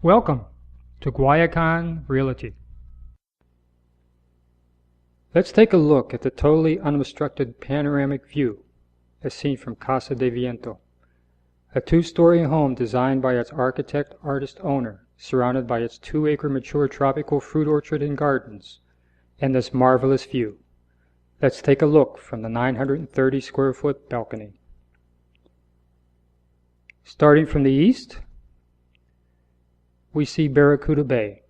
Welcome to Guayacán Realty. Let's take a look at the totally unobstructed panoramic view as seen from Casa de Viento, a two-story home designed by its architect-artist-owner, surrounded by its 2-acre mature tropical fruit orchard and gardens, and this marvelous view. Let's take a look from the 930 square foot balcony. Starting from the east, we see Barracuda Bay.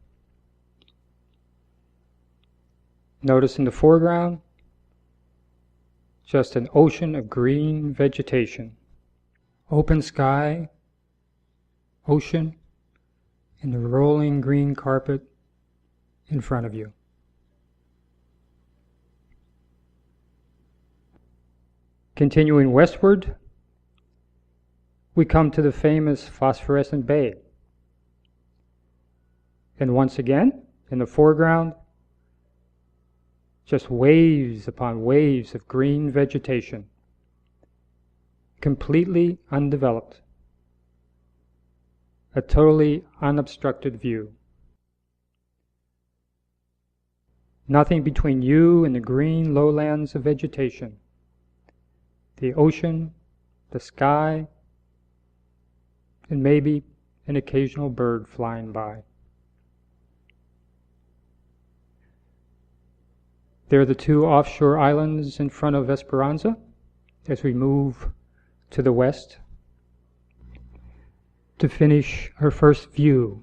Notice in the foreground, just an ocean of green vegetation. Open sky, ocean, and the rolling green carpet in front of you. Continuing westward, we come to the famous phosphorescent bay. And once again, in the foreground, just waves upon waves of green vegetation, completely undeveloped, a totally unobstructed view. Nothing between you and the green lowlands of vegetation, the ocean, the sky, and maybe an occasional bird flying by. There are the two offshore islands in front of Esperanza as we move to the west to finish our first view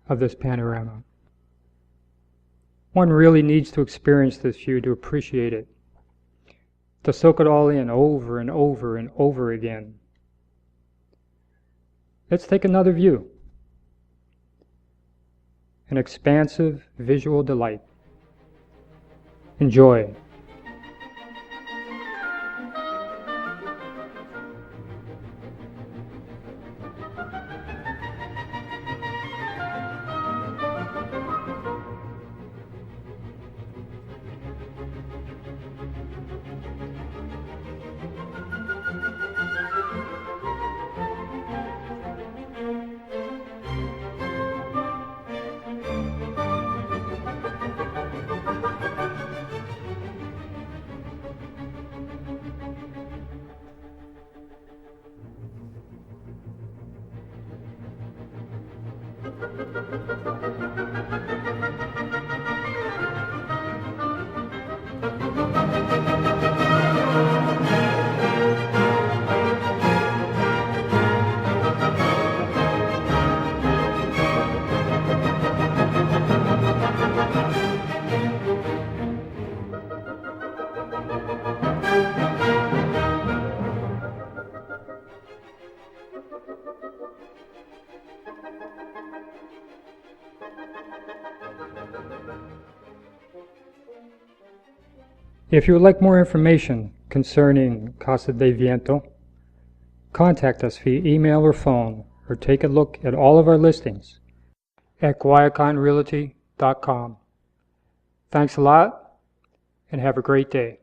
of this panorama. One really needs to experience this view to appreciate it, to soak it all in over and over and over again. Let's take another view. An expansive visual delight. Enjoy. If you would like more information concerning Casa de Viento, contact us via email or phone, or take a look at all of our listings at guayacanrealty.com. Thanks a lot, and have a great day.